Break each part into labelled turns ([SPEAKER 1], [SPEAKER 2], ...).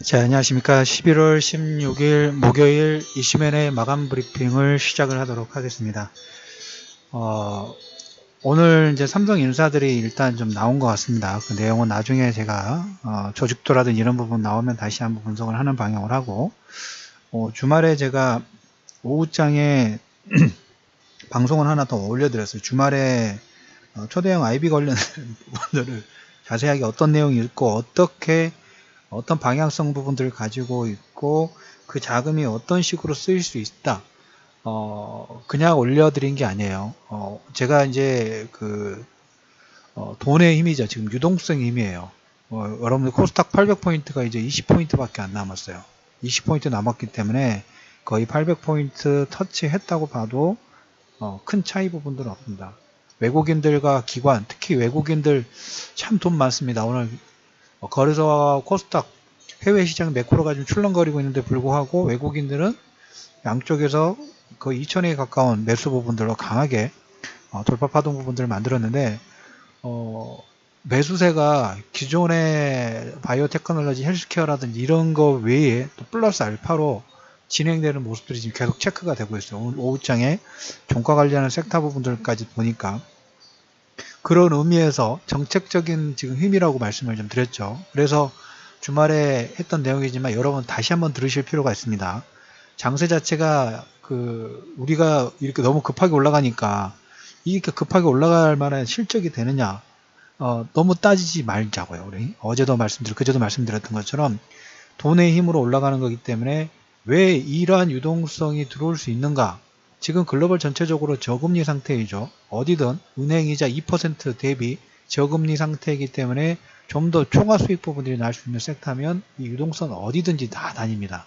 [SPEAKER 1] 자, 안녕하십니까. 11월 16일 목요일 이슈맨의 마감 브리핑을 시작을 하도록 하겠습니다. 오늘 이제 삼성 인사들이 일단 좀 나온 것 같습니다. 그 내용은 나중에 제가 조직도라든 이런 부분 나오면 다시 한번 분석을 하는 방향을 하고, 주말에 제가 오후장에 방송을 하나 더 올려드렸어요. 주말에 초대형 IB 관련 부분들을 자세하게 어떤 내용이 있고 어떤 방향성 부분들을 가지고 있고 그 자금이 어떤 식으로 쓰일 수 있다. 그냥 올려드린 게 아니에요. 제가 이제 돈의 힘이죠. 지금 유동성의 힘이에요. 여러분들 코스닥 800포인트가 이제 20포인트밖에 안 남았어요. 20포인트 남았기 때문에 거의 800포인트 터치했다고 봐도 큰 차이 부분들은 없습니다. 외국인들과 기관, 특히 외국인들 참 돈 많습니다. 오늘 거래소와 코스닥 해외 시장 매크로가 좀 출렁거리고 있는데 불구하고 외국인들은 양쪽에서 거의 2,000에 가까운 매수 부분들로 강하게 돌파 파동 부분들을 만들었는데 매수세가 기존의 바이오 테크놀로지 헬스케어라든지 이런 거 외에 또 플러스 알파로 진행되는 모습들이 지금 계속 체크가 되고 있어요. 오늘 오후장에 종가 관리하는 섹터 부분들까지 보니까 그런 의미에서 정책적인 지금 힘이라고 말씀을 좀 드렸죠. 그래서 주말에 했던 내용이지만 여러분 다시 한번 들으실 필요가 있습니다. 장세 자체가 우리가 이렇게 너무 급하게 올라가니까 이렇게 급하게 올라갈 만한 실적이 되느냐, 너무 따지지 말자고요. 우리 그제도 말씀드렸던 것처럼 돈의 힘으로 올라가는 거기 때문에 왜 이러한 유동성이 들어올 수 있는가? 지금 글로벌 전체적으로 저금리 상태이죠. 어디든 은행이자 2% 대비 저금리 상태이기 때문에 좀 더 초과 수익 부분들이 날 수 있는 섹터면 이 유동성 어디든지 다 다닙니다.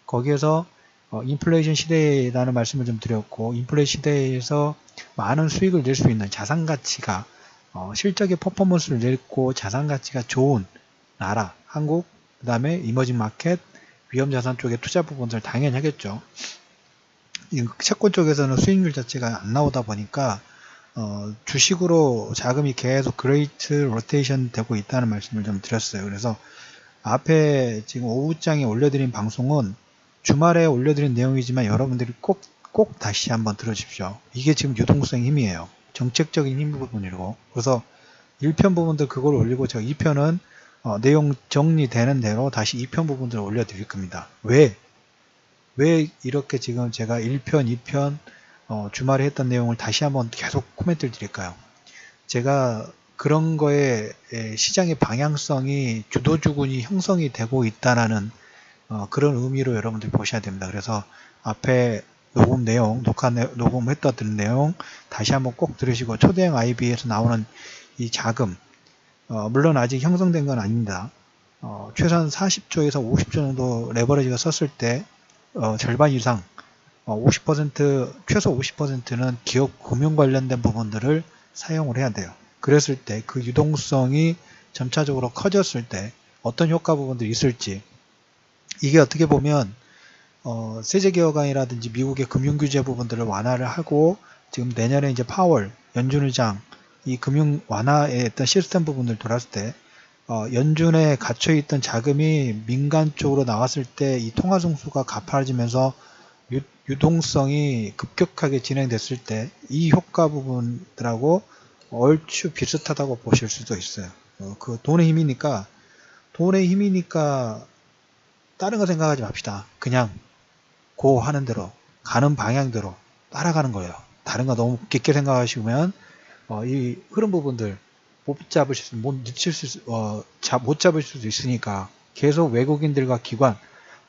[SPEAKER 1] 거기에서 인플레이션 시대라는 말씀을 좀 드렸고, 인플레이션 시대에서 많은 수익을 낼 수 있는 자산가치가 실적의 퍼포먼스를 냈고 자산가치가 좋은 나라, 한국, 그 다음에 이머징 마켓, 위험자산 쪽의 투자 부분들 당연히 하겠죠. 채권 쪽에서는 수익률 자체가 안 나오다 보니까 주식으로 자금이 계속 그레이트 로테이션 되고 있다는 말씀을 좀 드렸어요. 그래서 앞에 지금 오후장에 올려드린 방송은 주말에 올려드린 내용이지만 여러분들이 꼭 다시 한번 들어주십시오. 이게 지금 유동성 힘이에요. 정책적인 힘 부분이고, 그래서 1편 부분들 그걸 올리고 제가 2편은 내용 정리되는 대로 다시 2편 부분들을 올려드릴 겁니다. 왜 이렇게 지금 제가 1편, 2편 주말에 했던 내용을 다시 한번 계속 코멘트를 드릴까요? 제가 그런 거에 시장의 방향성이 주도주군이 형성이 되고 있다라는 그런 의미로 여러분들이 보셔야 됩니다. 그래서 앞에 녹음했던 내용 다시 한번 꼭 들으시고, 초대형 IB에서 나오는 이 자금, 물론 아직 형성된 건 아닙니다. 최소한 40조에서 50조 정도 레버리지가 썼을 때 절반 이상 50% 최소 50%는 기업 금융 관련된 부분들을 사용을 해야 돼요. 그랬을 때 그 유동성이 점차적으로 커졌을 때 어떤 효과 부분들이 있을지, 이게 어떻게 보면 세제 개혁안이라든지 미국의 금융 규제 부분들을 완화를 하고 지금 내년에 이제 파월 연준 의장 이 금융 완화의 어떤 시스템 부분을 돌았을 때 연준에 갇혀있던 자금이 민간 쪽으로 나왔을 때 이 통화성수가 가파라지면서 유동성이 급격하게 진행됐을 때 이 효과 부분들하고 얼추 비슷하다고 보실 수도 있어요. 그 돈의 힘이니까 다른 거 생각하지 맙시다. 그냥 하는 대로 가는 방향대로 따라가는 거예요. 다른 거 너무 깊게 생각하시면 이 흐름 부분들 못 잡을 수도 있으니까 계속 외국인들과 기관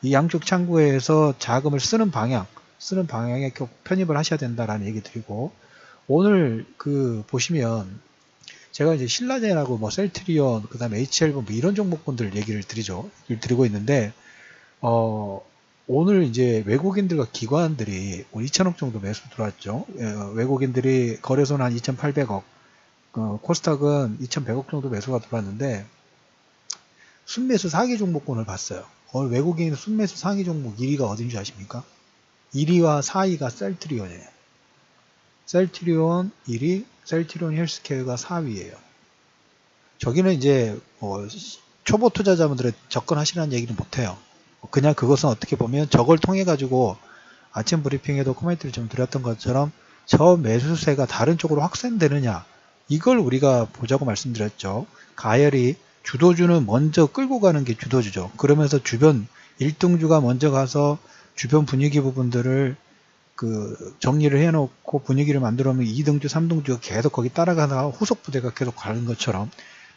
[SPEAKER 1] 이 양쪽 창구에서 자금을 쓰는 방향에 편입을 하셔야 된다라는 얘기 드리고, 오늘 보시면 제가 이제 신라젠하고 셀트리온 그 다음에 HLB 이런 종목군들 얘기를 드리고 있는데 오늘 이제 외국인들과 기관들이 2천억 정도 매수 들어왔죠. 외국인들이 거래소는 한 2,800억, 코스닥은 2,100억 정도 매수가 들어왔는데 순매수 상위 종목군을 봤어요. 오늘 외국인 순매수 상위 종목 1위가 어딘지 아십니까? 1위와 4위가 셀트리온이에요. 셀트리온 1위, 셀트리온 헬스케어가 4위예요. 저기는 이제 초보 투자자분들에 접근하시라는 얘기는 못해요. 그냥 그것은 어떻게 보면 저걸 통해 가지고 아침 브리핑에도 코멘트를 좀 드렸던 것처럼 저 매수세가 다른 쪽으로 확산되느냐 이걸 우리가 보자고 말씀드렸죠. 가열이 주도주는 먼저 끌고 가는 게 주도주죠. 그러면서 주변 1등주가 먼저 가서 주변 분위기 부분들을 그 정리를 해놓고 분위기를 만들어 놓으면 2등주, 3등주가 계속 거기 따라가다가 후속 부대가 계속 가는 것처럼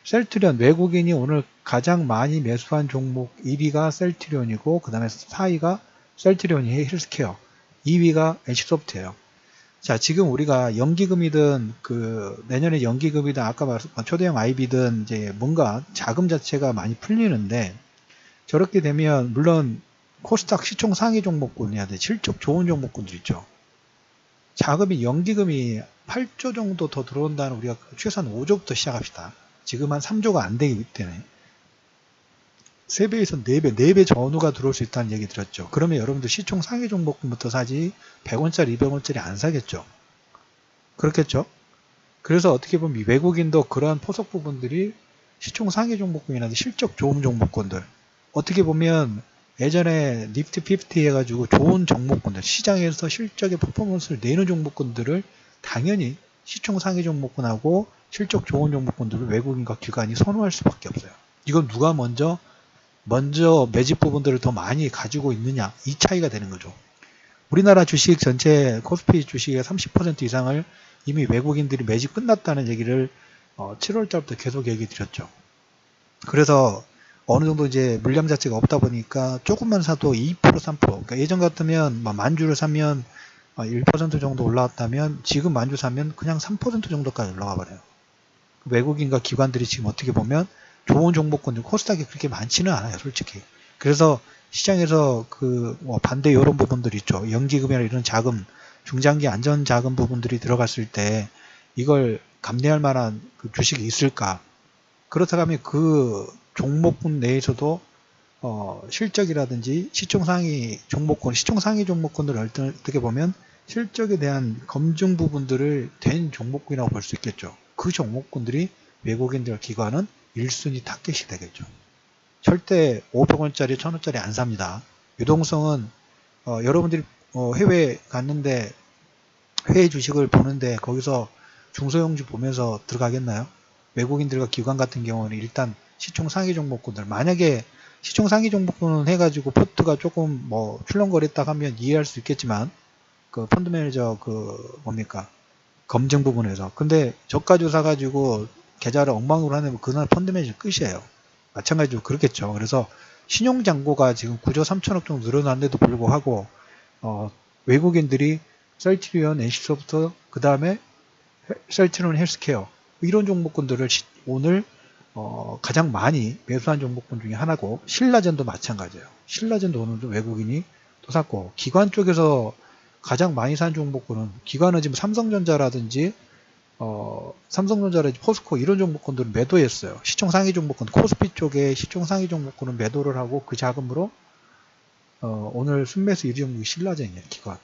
[SPEAKER 1] 셀트리온 외국인이 오늘 가장 많이 매수한 종목 1위가 셀트리온이고 그 다음에 4위가 셀트리온이 헬스케어 2위가 NC소프트예요. 자, 지금 우리가 연기금이든 그 내년에 연기금이든 아까 말씀한 초대형 IB든 이제 뭔가 자금 자체가 많이 풀리는데 저렇게 되면 물론 코스닥 시총 상위 종목군이야 돼 실적 좋은 종목군들 있죠. 자금이 연기금이 8조 정도 더 들어온다는 우리가 최소한 5조부터 시작합시다. 지금 한 3조가 안 되기 때문에 3배에서 4배, 4배 전후가 들어올 수 있다는 얘기 들었죠. 그러면 여러분들 시총 상위 종목부터 사지 100원짜리, 200원짜리 안 사겠죠. 그렇겠죠. 그래서 어떻게 보면 외국인도 그러한 포석 부분들이 시총 상위 종목군이나 실적 좋은 종목군들 어떻게 보면 예전에 니프티 50 해가지고 좋은 종목군들 시장에서 실적의 퍼포먼스를 내는 종목군들을 당연히 시총 상위 종목군하고 실적 좋은 종목군들을 외국인과 기관이 선호할 수밖에 없어요. 이건 누가 먼저 매집 부분들을 더 많이 가지고 있느냐 이 차이가 되는 거죠. 우리나라 주식 전체 코스피 주식의 30% 이상을 이미 외국인들이 매집 끝났다는 얘기를 7월달부터 계속 얘기 드렸죠. 그래서 어느 정도 이제 물량 자체가 없다 보니까 조금만 사도 2%, 3%. 그러니까 예전 같으면 만주를 사면 1% 정도 올라왔다면 지금 만주 사면 그냥 3% 정도까지 올라가 버려요. 외국인과 기관들이 지금 어떻게 보면 좋은 종목군들 코스닥이 그렇게 많지는 않아요, 솔직히. 그래서 시장에서 반대 이런 부분들이 있죠. 연기금이나 이런 자금, 중장기 안전 자금 부분들이 들어갔을 때 이걸 감내할 만한 그 주식이 있을까? 그렇다고 하면 그 종목군 내에서도 실적이라든지 시총 상위 종목군을 어떻게 보면 실적에 대한 검증 부분들을 된 종목군이라고 볼 수 있겠죠. 그 종목군들이 외국인들 기관은 1순위 타겟이 되겠죠. 절대 500원짜리, 1000원짜리 안 삽니다. 유동성은 여러분들이 해외 갔는데 해외 주식을 보는데 거기서 중소형주 보면서 들어가겠나요? 외국인들과 기관 같은 경우는 일단 시총 상위 종목군들 만약에 시총 상위 종목군은 해가지고 포트가 조금 출렁거렸다 하면 이해할 수 있겠지만 그 펀드 매니저 검증 부분에서 근데 저가주 사가지고 계좌를 엉망으로 하면 그날 펀드 매니저 끝이에요. 마찬가지로 그렇겠죠. 그래서 신용잔고가 지금 9조 3천억 정도 늘어났는데도 불구하고 외국인들이 셀트리온, NC소프트 그 다음에 셀트리온 헬스케어 이런 종목군들을 오늘 가장 많이 매수한 종목군 중에 하나고 신라젠도 마찬가지예요. 신라젠도 오늘도 외국인이 또 샀고 기관 쪽에서 가장 많이 산 종목군은 기관은 지금 삼성전자라든지 포스코 이런 종목군들은 매도했어요. 시총 상위 종목군 코스피 쪽에 시총 상위 종목군은 매도를 하고 그 자금으로 오늘 순매수 1위 종목이 신라젠이에요. 기관.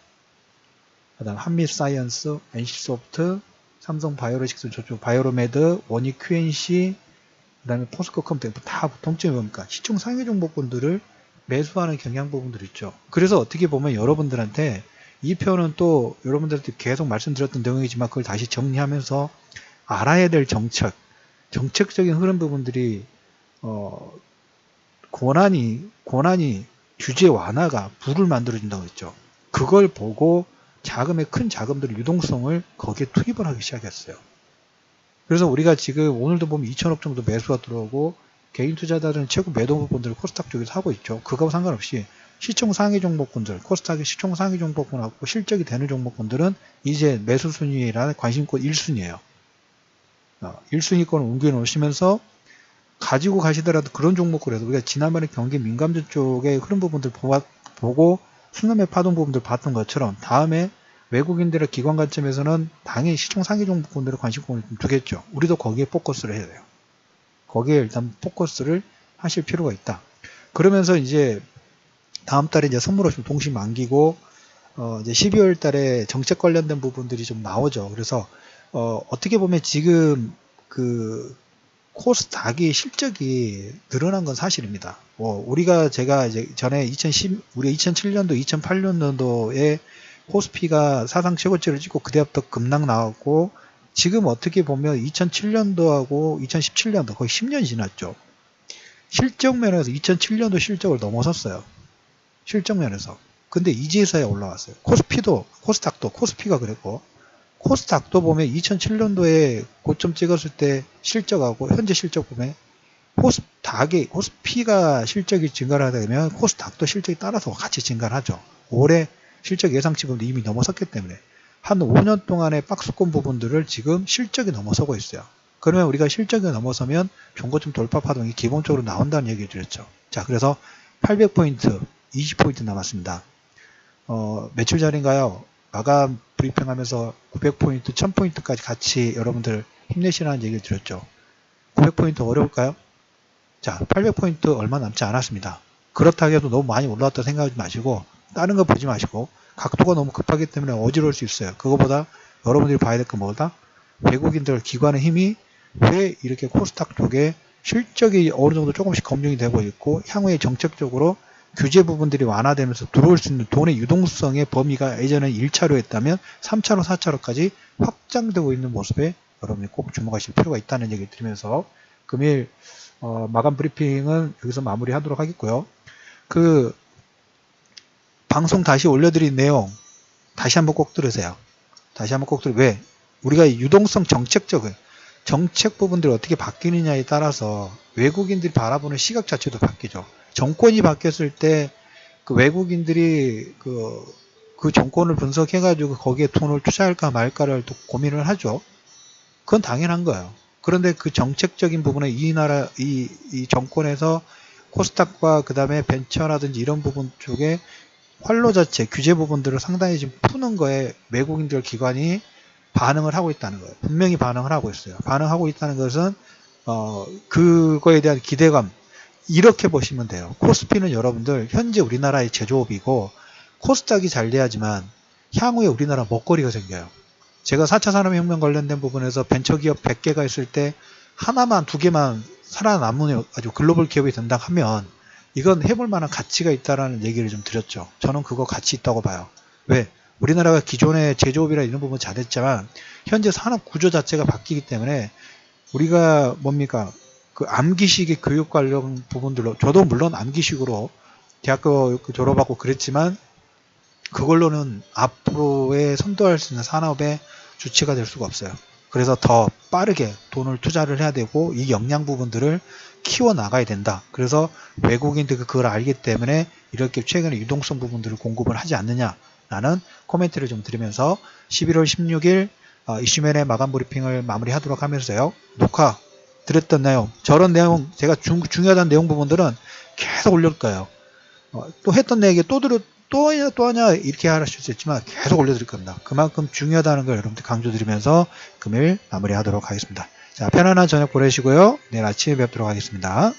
[SPEAKER 1] 그다음 한미사이언스, NC소프트, 삼성바이오로직스 저쪽 바이오로메드, 원익 QNC 그 다음에 포스코 컴퓨터 다 통점이 뭡니까? 시총 상위 종목군들을 매수하는 경향 부분들이 있죠. 그래서 어떻게 보면 여러분들한테 이 표는 또 여러분들한테 계속 말씀드렸던 내용이지만 그걸 다시 정리하면서 알아야 될 정책적인 흐름 부분들이 고난이 규제 완화가 불을 만들어준다고 했죠. 그걸 보고 큰 자금들 유동성을 거기에 투입을 하기 시작했어요. 그래서 우리가 지금 오늘도 보면 2천억 정도 매수가 들어오고 개인 투자자들은 최고 매도 부분들을 코스닥 쪽에서 하고 있죠. 그거와 상관없이 시총 상위 종목군들, 코스닥의 시총 상위 종목군하고 실적이 되는 종목군들은 이제 매수 순위라는 관심권 1순위예요. 1순위권을 옮겨 놓으시면서 가지고 가시더라도 그런 종목을 해서 우리가 지난번에 경기 민감주 쪽의 흐름 부분들 보고 순환매 파동 부분들 봤던 것처럼 다음에 외국인들의 기관 관점에서는 당연히 시총 상위 종목군들의 관심권을 좀 두겠죠. 우리도 거기에 포커스를 해야 돼요. 거기에 일단 포커스를 하실 필요가 있다. 그러면서 이제 다음 달에 이제 선물 오시면 동시 만기고 이제 12월 달에 정책 관련된 부분들이 좀 나오죠. 그래서 어떻게 보면 지금 코스닥이 실적이 늘어난 건 사실입니다. 제가 이제 전에 우리 2007년도, 2008년도에 코스피가 사상 최고치를 찍고 그때부터 급락 나왔고, 지금 어떻게 보면 2007년도하고 2017년도 거의 10년이 지났죠. 실적 면에서 2007년도 실적을 넘어섰어요. 실적 면에서. 근데 이제서야 올라왔어요. 코스피가 그랬고, 코스닥도 보면 2007년도에 고점 찍었을 때 실적하고 현재 실적 보면 코스피가 실적이 증가를 하다 보면 코스닥도 실적이 따라서 같이 증가를 하죠. 올해 실적 예상치 보면 이미 넘어섰기 때문에 한 5년 동안의 박스권 부분들을 지금 실적이 넘어서고 있어요. 그러면 우리가 실적이 넘어서면 종고점 돌파 파동이 기본적으로 나온다는 얘기를 드렸죠. 자, 그래서 800포인트, 20포인트 남았습니다. 며칠 전인가요? 마감 브리핑 하면서 900포인트, 1000포인트까지 같이 여러분들 힘내시라는 얘기를 드렸죠. 900포인트 어려울까요? 자, 800포인트 얼마 남지 않았습니다. 그렇다고 해도 너무 많이 올라왔다 생각하지 마시고, 다른 거 보지 마시고, 각도가 너무 급하기 때문에 어지러울 수 있어요. 그거보다 여러분들이 봐야 될 건 뭐다? 외국인들 기관의 힘이 왜 이렇게 코스닥 쪽에 실적이 어느 정도 조금씩 검증이 되고 있고, 향후에 정책적으로 규제 부분들이 완화되면서 들어올 수 있는 돈의 유동성의 범위가 예전에 1차로 했다면 3차로, 4차로까지 확장되고 있는 모습에 여러분이 꼭 주목하실 필요가 있다는 얘기를 드리면서 금일 마감 브리핑은 여기서 마무리하도록 하겠고요. 그 방송 다시 올려드린 내용 다시 한번 꼭 들으세요. 왜? 우리가 유동성 정책 부분들이 어떻게 바뀌느냐에 따라서 외국인들이 바라보는 시각 자체도 바뀌죠. 정권이 바뀌었을 때 그 외국인들이 그 정권을 분석해가지고 거기에 돈을 투자할까 말까를 또 고민을 하죠. 그건 당연한 거예요. 그런데 그 정책적인 부분에 이 정권에서 코스닥과 그 다음에 벤처라든지 이런 부분 쪽에 활로 자체, 규제 부분들을 상당히 지금 푸는 거에 외국인들 기관이 반응을 하고 있다는 거예요. 분명히 반응을 하고 있어요. 반응하고 있다는 것은 그거에 대한 기대감, 이렇게 보시면 돼요. 코스피는 여러분들 현재 우리나라의 제조업이고 코스닥이 잘 돼야지만 향후에 우리나라 먹거리가 생겨요. 제가 4차 산업혁명 관련된 부분에서 벤처기업 100개가 있을 때 하나만 2개만 살아남는 아주 글로벌 기업이 된다 하면 이건 해볼 만한 가치가 있다라는 얘기를 좀 드렸죠. 저는 그거 가치 있다고 봐요. 왜? 우리나라가 기존의 제조업이나 이런 부분 잘했지만 현재 산업 구조 자체가 바뀌기 때문에 우리가 그 암기식의 교육 관련 부분들로, 저도 물론 암기식으로 대학교 졸업하고 그랬지만 그걸로는 앞으로의 선도할 수 있는 산업의 주체가 될 수가 없어요. 그래서 더 빠르게 돈을 투자를 해야 되고 이 역량 부분들을 키워나가야 된다. 그래서 외국인들이 그걸 알기 때문에 이렇게 최근에 유동성 부분들을 공급을 하지 않느냐라는 코멘트를 좀 드리면서 11월 16일 이슈맨의 마감 브리핑을 마무리하도록 하면서요. 녹화 드렸던 내용, 저런 내용, 제가 중요하다는 내용 부분들은 계속 올릴 거예요. 또 했던 얘기 또 하냐 이렇게 하실 수 있지만 계속 올려드릴 겁니다. 그만큼 중요하다는 걸 여러분들 강조드리면서 금일 마무리하도록 하겠습니다. 자, 편안한 저녁 보내시고요. 내일 아침에 뵙도록 하겠습니다.